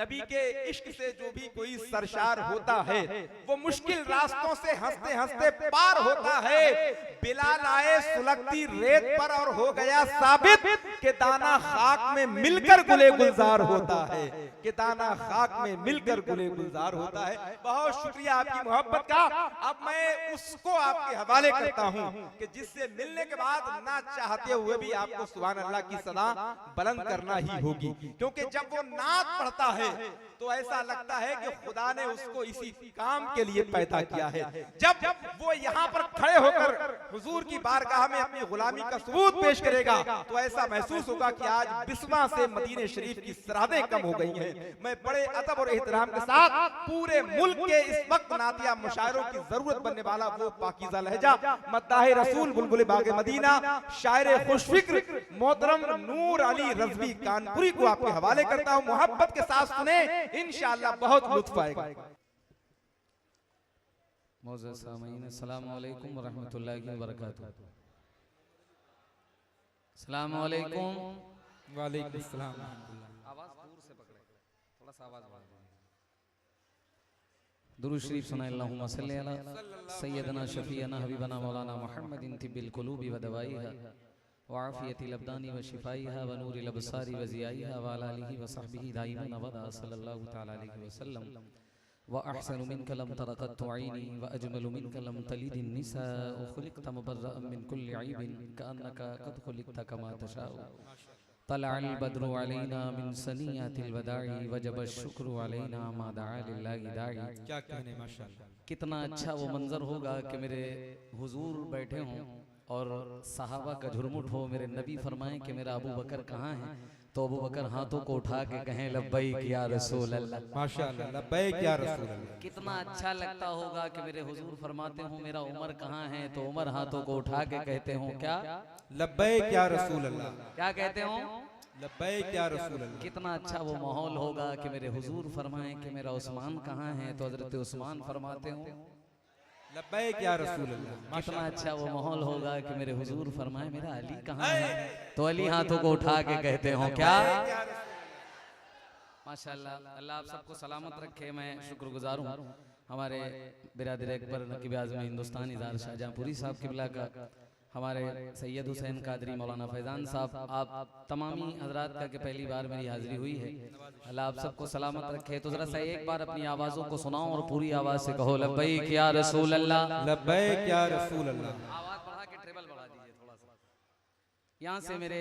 नबी के इश्क से जो भी कोई सरशार होता है वो मुश्किल रास्तों से हंसते हंसते पार होता है। बिलाल आए सुलगती रेत पर और हो गया साबित कि दाना खाक में मिलकर गुले गुलजार होता है, कि दाना खाक में मिलकर गुले गुलजार होता है। बहुत शुक्रिया आपकी मोहब्बत का। अब मैं उसको आपके हवाले करता हूं कि जिससे मिलने के बाद ना चाहते हुए भी आपको सुभान अल्लाह की सदा बुलंद करना ही होगी, क्योंकि जब वो नात पढ़ता है तो ऐसा लगता है कि खुदा ने उसको इसी काम के लिए पैदा किया है। जब वो यहाँ पर खड़े होकर हुजूर की बारगाह में अपनी गुलामी का सबूत पेश करेगा तो ऐसा महसूस होगा कि आज बिस्मा से मदीने शरीफ की सरहदें कम हो गई हैं। मैं बड़े अदब और एहतराम के साथ पूरे मुल्क के इस वक्त नातिया मुशायरों की जरूरत बनने वाला वो पाकीज़ा लहजा मद्दाह रसूल बुलबुल बाग मदीना शायर खुशफिक्र मोहतरम नूर अली रज़वी कानपुरी को आपके हवाले करता हूँ। मोहब्बत के साथ सुने, इंशाअल्लाह बहुत लुत्फ आएगा। मौजूद सामीन अस्सलामु अलैकुम व रहमतुल्लाहि व बरकातुहू। अस्सलामु अलैकुम। वालेकुम सलाम। आवाज दूर से पकड़े, थोड़ा सा आवाज बढ़ा दें। दुरूद शरीफ सुनाए अल्लाहुम्मा सल्ली अला सय्यदना शफीअना हबीबना मौलाना मुहम्मदिन तिब्बिल कुलूबि व दवाइहा व आफियतिल अब्दानी व शिफाइहा व नूरिल अबसारी व ज़ियाइहा व अला आलिहि व सहबिही दाइमन अबदा सल्लल्लाहु तआला अलैहि वसल्लम व अहसनु मिनका लम तरा क़त्तु ऐनी व अजमलु मिनका लम तलिदिन निसाअ खुलिक़्ता मुबर्रअन मिन कुल्लि ऐबिन कअन्नका क़द खुलिक़्ता कमा तशाअ तलअल बद्रु अलैना मिन सनियातिल वदाई वजब शुक्र अलैना मा दआ लिल्लाहि दाई। क्या कहने माशाअल्लाह। कितना अच्छा वो मंजर होगा कि मेरे हुजूर बैठे हों और सहाबा का झुरमुट हो, मेरे नबी फरमाएं कि मेरा अबू बकर कहाँ है, तो अबू बकर हाथों को उठा के कहें लब्बैक या रसूल अल्लाह। माशाअल्लाह, लब्बैक या रसूल अल्लाह। कितना अच्छा लगता होगा कि मेरे हुजूर फरमाते हो मेरा उमर कहाँ है, तो उमर हाथों को उठा के कहते हो क्या, लब्बैक या रसूल अल्लाह। क्या कहते हो, लब्बैक या रसूल अल्लाह। कितना अच्छा वो माहौल होगा कि मेरे हुजूर फरमाएं कि मेरा उस्मान कहाँ है, तो हजरत उस्मान फरमाते हो लब्बैक या रसूल अल्लाह। कितना अच्छा वो माहौल होगा कि मेरे हुजूर फरमाए मेरा अली कहाँ है, तो अली हाथों को उठा के कहते हो क्या। माशाअल्लाह, अल्लाह आप सबको सलामत रखे। मैं शुक्रगुजार हूँ हमारे बिरादर अकबर नकीब आज़म हिंदुस्तान इज़ार शाहजहाँपुरी साहब किबला का, हमारे सैयद हुसैन कादरी मौलाना फैज़ान साहब, आप तमामी हजरात का कि पहली बार मेरी हाजिरी हुई है। अल्लाह आप सबको सलामत रखे। तो जरा सा एक बार अपनी आवाज़ों को सुनाओ और पूरी आवाज़ से कहो लब्बैक या रसूल अल्लाह। लब्बैक या रसूल अल्लाह। आवाज़ बढ़ा के ट्रेबल बढ़ा दीजिए थोड़ा सा। यहाँ से मेरे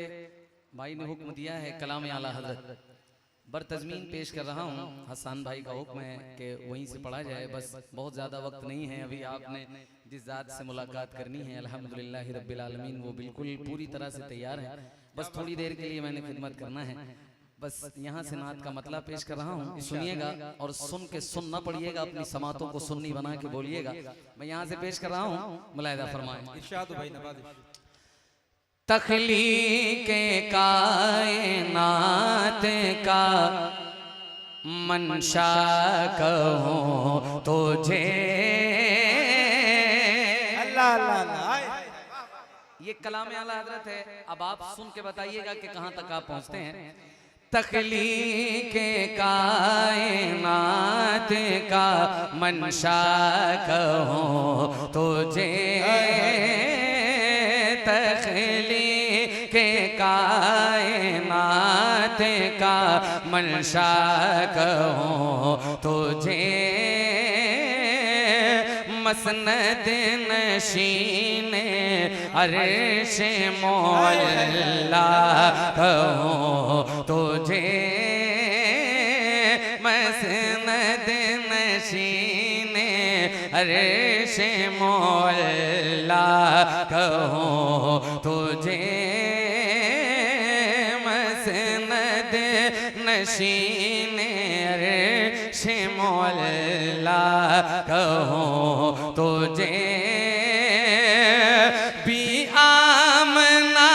भाई ने हुक्म दिया है कलाम आला हजरत बरतज़मीन पेश कर रहा हूँ। हसन भाई का हुक्म है कि वहीं से पढ़ा जाए, बस बहुत ज़्यादा वक्त नहीं है। अभी आपने जिस ज़ात से मुलाकात करनी है अल्हम्दुलिल्लाह रब्बिल आलमीन वो बिल्कुल पूरी तरह से तैयार है, बस थोड़ी देर के लिए मैंने खिदमत करना है। बस यहाँ से नात का मतलब पेश कर रहा हूँ, सुनिएगा और सुन के सुनना पड़िएगा, अपनी समातों को सुन्नी बना के बोलिएगा। मैं यहाँ से पेश कर रहा हूँ, मुलाहिदा फरमाएं। इरशाद भाई नवाज़िश। तख्लीक़े कायनात का मंशा कहूँ तुझे, अल्लाह अल्लाह अल्लाह। ये कलाम आला हजरत है। अब आप सुन के बताइएगा कि कहाँ तक आप पहुँचते हैं। तख्लीक़े कायनात का मंशा कहूँ तुझे, तख्लीक़े कायनात का मंशा कहूँ तुझे, मसनद नशीने अर्श मौला कहूँ तुझे, मसनद नशीने अर्श मौला कहूँ तुझे, मसनद नशीने अर्श मौला कहूँ तुझे, भी आमना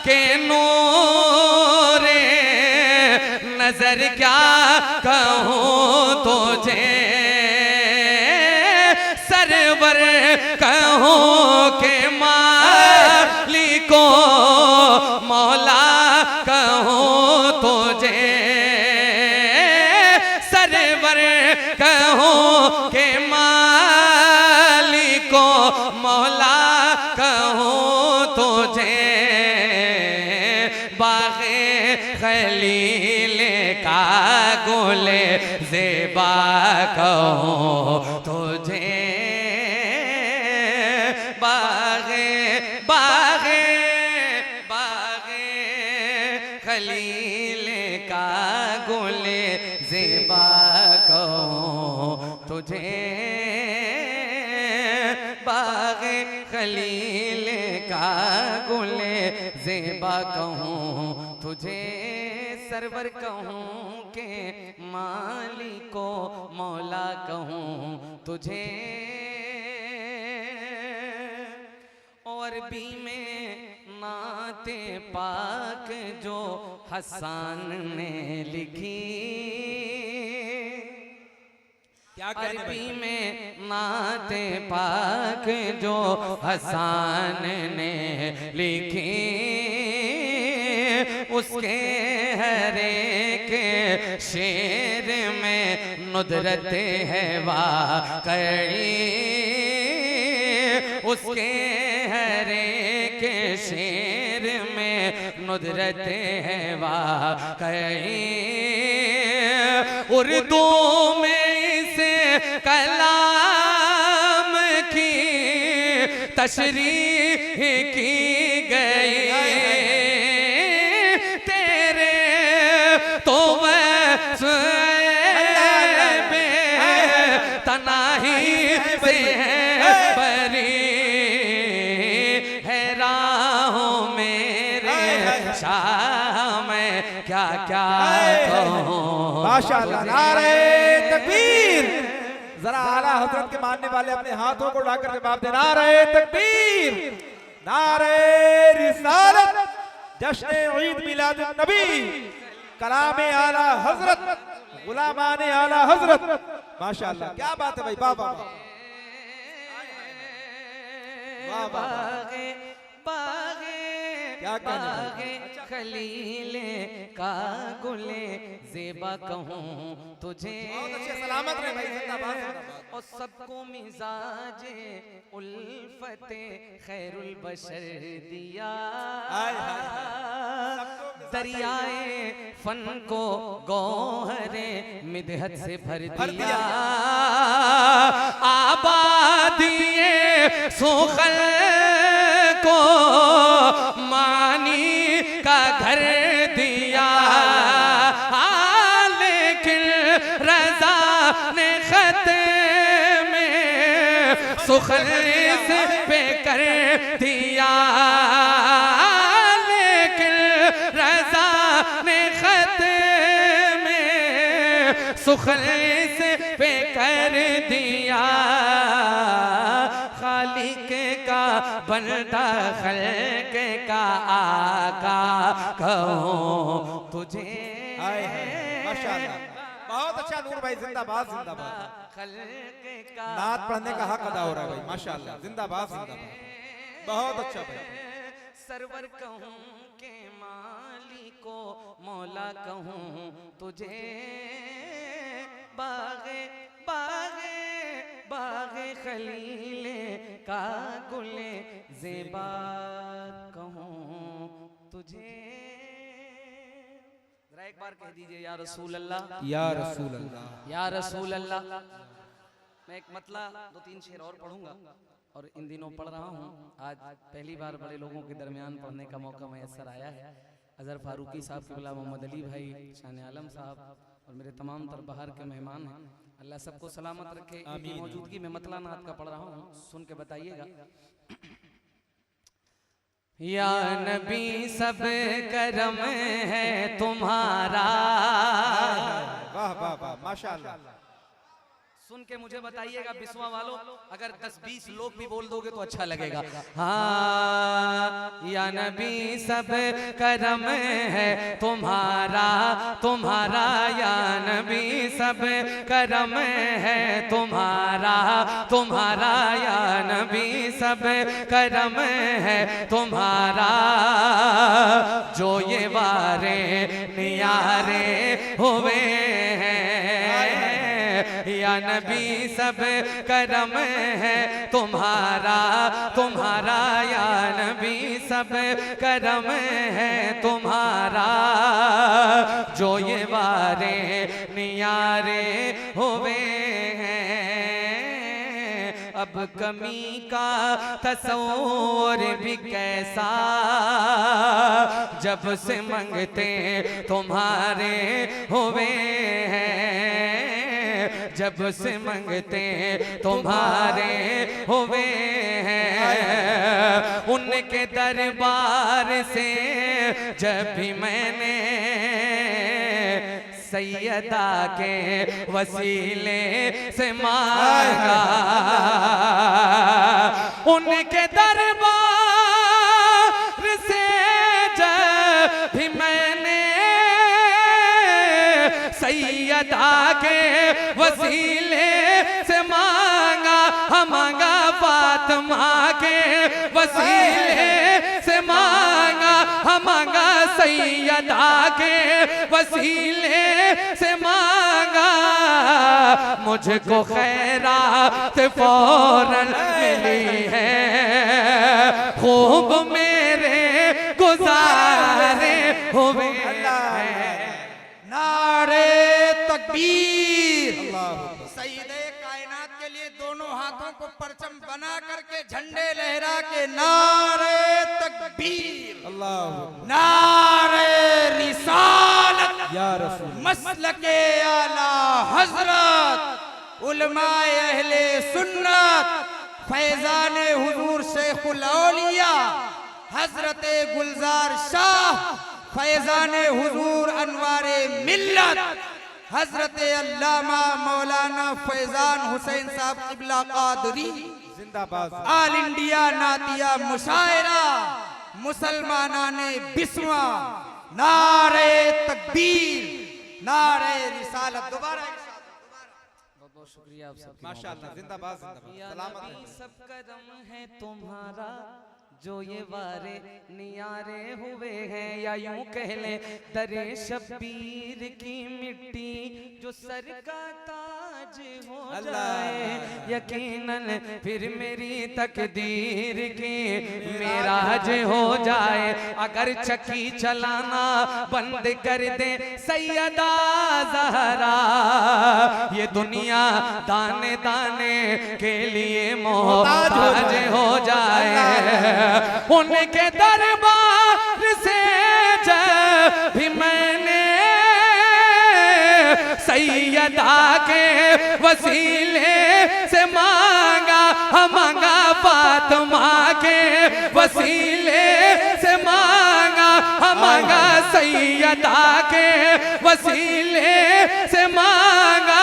के नूरे नजर क्या कहूँ तुझे, सरवर कहूँ के मालिको मौला कहूँ तुझे, मौला कहूँ तुझे, बाग़े खलील का गुले ज़ेबा कहूँ तुझे, बाग़े बाग़े बाग़े खलील का गुले ज़ेबा कहूँ तुझे, बाग़े खलील का गुले ज़ेबा कहूँ तुझे, सरवर कहूँ के मालिको मौला कहूँ तुझे। और भी में नाते पाक जो हसन ने लिखी, अरबी में नाते पाक जो हसन ने लिखी, उसके हर एक शेर में नुदरत है वाक़ई, उसके हर एक शेर में नुदरत है वाक़ई। उर्दू में कलाम की तशरीह की गई, तेरे तो तनाही से बरी है राहों मेरे शाह, मैं क्या क्या कहूँ। माशाअल्लाह, नारे तकबीर। जरा आला हजरत के मानने वाले अपने हाथों को उठाकर जवाब दे, नारे तकबीर, नारे रिसालत, जश्न ईद मिलाद नबी, कलामे आला हजरत, गुलामाने आला हजरत। माशाअल्लाह, क्या बात है भाई, वाह वाह वाह वाह, क्या कहने खलीले का गुले ज़ेबा कहूँ तुझे, बहुत अच्छे, सलामत रहे भाई, जिंदाबाद जिंदाबाद। और सबको मिजाजे उल्फते खैरुल बशर दिया, दरियाए फन को गौहरे मिदहत से भर दिया, आबादिए सुखल को मानी का घर दिया, लेकिन रज़ा ने खत में सुखल पे कर दिया, लेकिन रज़ा ने खत में सुखल पे कर दिया, खालिक का बनता खल्क का आका कहूँ तुझे। माशाअल्लाह, बहुत अच्छा नूर भाई, जिंदाबाद जिंदाबाद। नात पढ़ने का हक अदा हो रहा है भाई, माशाअल्लाह, जिंदाबाद जिंदाबाद, बहुत अच्छा भाई। सरवर कहूँ के मालिको मौला कहूँ तुझे, बाग़े बाग़े बाग़े खलीले का गुले ज़ेबा कहूँ तुझे। जरा एक बार कह दीजिए या रसूल अल्लाह, या रसूल अल्लाह, या रसूल अल्लाह। मैं एक मतला 2-3 शेर और पढ़ूंगा और इन दिनों पढ़ रहा हूँ। आज पहली बार बड़े लोगों के दरमियान पढ़ने का मौका मैसर आया है। अजहर फारूकी साहब के बिला मोहम्मद अली भाई, शान आलम साहब और मेरे तमाम तर बाहर के मेहमान हैं, अल्लाह सबको सलामत रखे। इनकी मौजूदगी में मतला नात का पढ़ रहा हूँ, सुन के बताइएगा। या नबी सब करम है तुम्हारा, वाह वाह वाह, माशाअल्लाह। सुन के मुझे बताइएगा बिस्वा वालों, अगर 10-20 लोग भी बोल दोगे तो अच्छा लगेगा। हाँ, या नबी सब करम है तुम्हारा, तुम्हारा या नबी सब करम है तुम्हारा, तुम्हारा या नबी सब करम है तुम्हारा, जो ये वारे नियारे हुए हैं। या या नबी सब करम है तुम्हारा तुम्हारा या नबी सब करम है तुम्हारा जो ये वारे नियारे हुए अब कमी का तस्वूर भी कैसा जब से मंगते तुम्हारे हुए हैं जब से मंगते तुम्हारे हुए हैं उनके दरबार से जब भी मैंने सैयदा के वसीले से मांगा उनके दरबार से जब भी मैंने सैयदा के वसीले से मांगा मांगा फातिमा के वसीले से मांगा मांगा सैयदा के वसीले से मांगा मुझको खैरात फौरन मिली है खूब मेरे गुजारे हुए हैं नारे तकबीर सईदे कायनात के लिए दोनों हाथों को परचम बना करके झंडे लहरा के नारे तकबीर नारे रिसालत या रसूल मसलके आला हजरत उलमाए अहले सुन्नत फैजान हुजूर शेखुल औलिया हजरत गुलजार शाह फैजान हुजूर अनवारे मिल्लत हजरत अल्लामा मौलाना फैजान हुसैन साहब क़िबला क़ादरी जिंदाबाद आल इंडिया नातिया मुशायरा मुसलमानाने बिस्वा नारे तकबीर नारे रिसालत दोबारा बहुत बहुत शुक्रिया आप सब माशाअल्लाह जिंदाबाद जिंदाबाद सलामत रहें। सब करम है तुम्हारा जो ये वारे नियारे हुए हैं या यूं कह ले दरे शब्बीर की मिट्टी जो सर का ताज हो जाए यकीनन फिर मेरी तकदीर की मेराज हो जाए अगर चक्की चलाना बंद कर दे सैयदा ज़हरा ये दुनिया दाने दाने के लिए मोहताज हो जाए उनके दरबार से जब भी मैंने सैयदा के वसीले से मांगा मांगा फातिमा के वसीले से मांगा मांगा सैयदा के वसीले से मांगा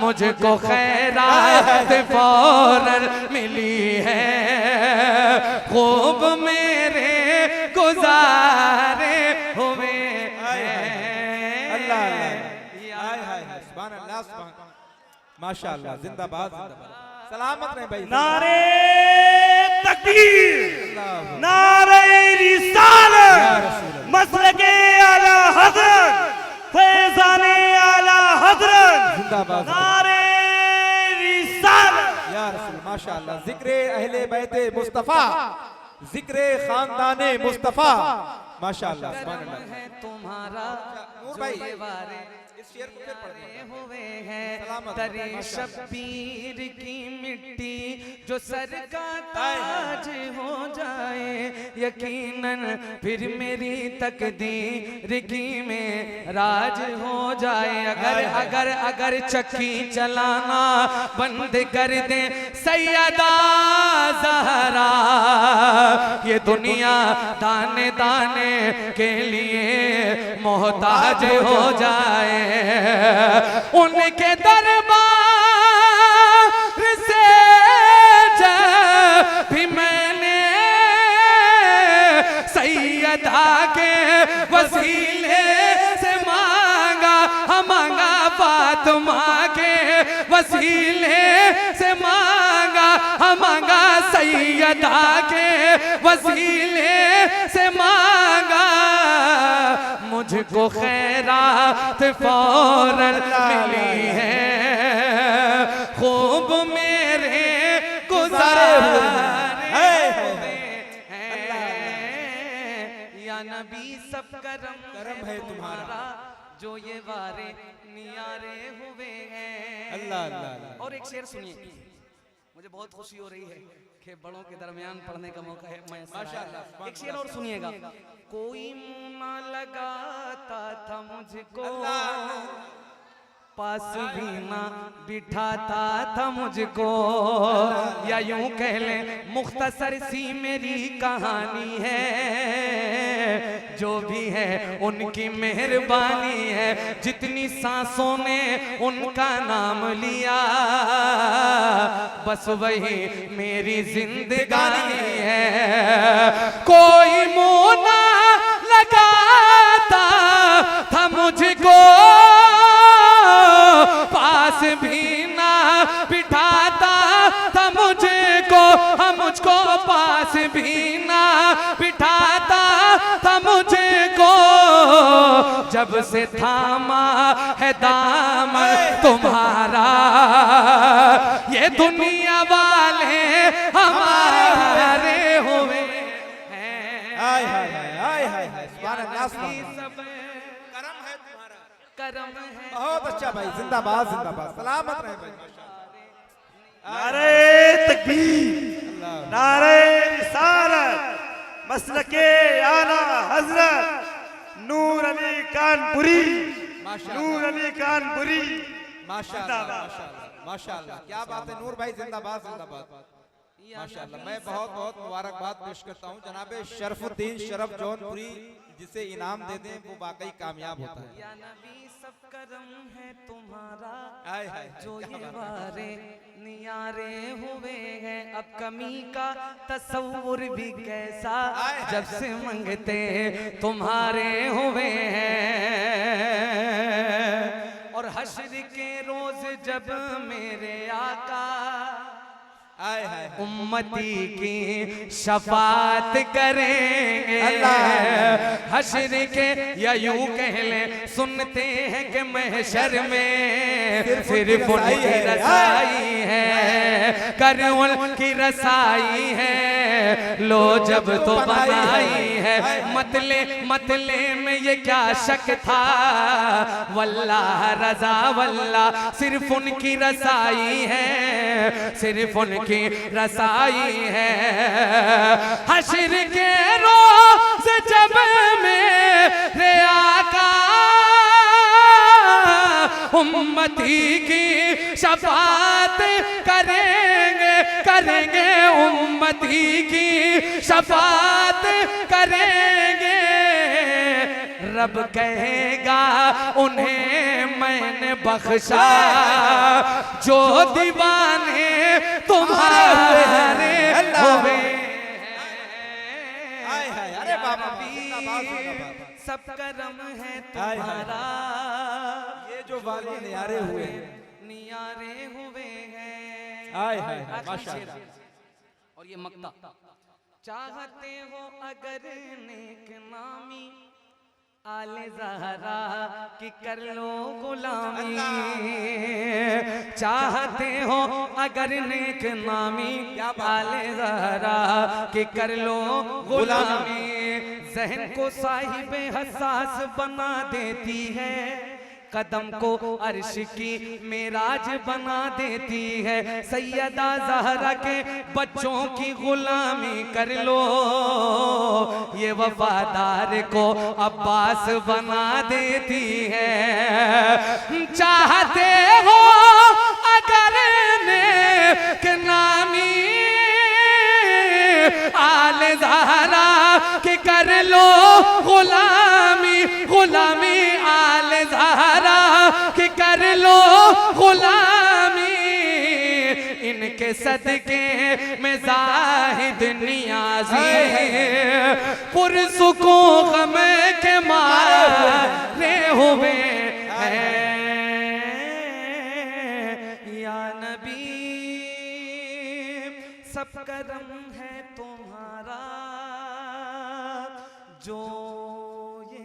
मुझको खैरात फौरन मिली है खूब मेरे गुजारे हुए अल्लाह हाय हाय सुभान अल्लाह सुभान माशाअल्लाह जिंदाबाद जिंदाबाद सलामत रहे भाई नारे तकबीर नारे रिसालत मसलके आला हजरत फैजाने आला हजरत जिंदाबाद नारे रिसालत या रसूल माशाअल्लाह जिक्र अहले बैते मुस्तफा जिक्र खानदाने मुस्तफा माशाअल्लाह सुभान अल्लाह है तुम्हारा नूर भाई जो ये वारे इस शेर को फिर पढ़ना हुए हैं सलामत दरे माशाअल्लाह। शब्बीर की मिट्टी जो सर का ताज हो जाए यकीनन फिर मेरी तकदीर की में राज हो जाए अगर अगर अगर चक्की चलाना बंद कर दे सैयदा ज़हरा ये दुनिया दाने दाने के लिए मोहताज हो जाए उनके दरबार से जब भी मैंने सैयदा के वसीले से मांगा मांगा फातिमा के वसीले से मांगा मांगा सैयदा के वसीले से मांगा मुझको खैरात फौरन मिली है, खूब मेरे गुजारे हुए या नबी सब करम है तुम्हारा, जो ये वारे नियारे हुए हैं। अल्लाह अल्लाह। और एक शेर सुनिए, मुझे बहुत खुशी हो रही है कि बड़ों के दरमियान पढ़ने का मौका है। मैं माशाअल्लाह एक शेर और सुनिएगा। कोई मुंह ना लगाता था मुझको, पास भी ना बिठाता था मुझको, या यूं कह ले मुख्तसर सी मेरी कहानी है, जो भी है उनकी मेहरबानी है, जितनी सांसों ने उनका नाम लिया, बस वही मेरी जिंदगानी है। कोई मुंह ना लगाता था मुझको, पास भी ना बिठाता था मुझको, मुझको पास भी ना बिठाता था मुझको, जब से थामा है दामन तुम्हारा, ये दुनिया वाले हमारे हुए हैं। हाय हाय हाय हाय हाय, सुभान अल्लाह सुभान अल्लाह। करम है तुम्हारा, करम है। बहुत अच्छा भाई, जिंदाबाद जिंदाबाद, सलामत रहे भाई। नारे तकबीर, नारे रिसालत, मसलके आला हजरत नूर अली कानपुरी, नूर अली कानपुरी। माशाअल्लाह माशाअल्लाह माशाअल्लाह, क्या बात है नूर भाई, जिंदाबाद जिंदाबाद माशाअल्लाह। मैं बहुत बहुत मुबारकबाद पेश करता हूँ जनाबे शरफुद्दीन शरफ जौनपुरी, जिसे इनाम दे दें वो वाकई कामयाब होता है। या नबी सब करम है तुम्हारा, हाय हाय, जो ये वारे नियारे हुए हैं, अब कमी का तसव्वुर भी कैसा, जब से मंगते तुम्हारे हुए हैं। और हश्र के रोज जब मेरे आका हाय हाय, उम्मती की शफात करेंगे, हश्र के या यूं कह ले सुनते हैं कि महशर में सिर्फ उनकी रसाई है, कर उनकी रसाई है, लो जब तो बनाई है, मतले में ये क्या शक था, वल्लाह रजा वल्लाह सिर्फ उनकी रसाई है, सिर्फ उनकी रसाई है। हश्र के रोज़ जब मेरे आका उम्मती की शफात करेंगे, करेंगे उम्मती की शफात करेंगे, रब कहेगा उन्हें मैंने बख्शा, जो दीवाने तुम्हारे हुए। अरे बाबा, जिंदाबाद जिंदाबाद, सब करम है तुम्हारा, ये जो वाले नियारे हुए हैं, नियारे हुए हैं। हाय हाय माशाअल्लाह। और ये मक्ता, चाहते हो अगर नेक नामी आले ज़हरा की कर लो गुलामी, चाहते हो अगर नेक नामी आले ज़हरा की कर लो गुलामी, ज़हन को साहिबे हसास बना देती है, कदम को अर्श की मेराज बना देती है, सैयदा ज़हरा के बच्चों की गुलामी कर लो, ये वफादार को अब्बास बना देती है। चाहते हो अगर नेक नामी आले ज़हरा के कर लो गुलामी, गुलामी आले ज़हरा के कर लो गुलामी, इनके सदके में जाहिद नियाज़ी पुरसुकून गम के मारे हुए हैं। या नबी सब करम है तुम्हारा, जो ये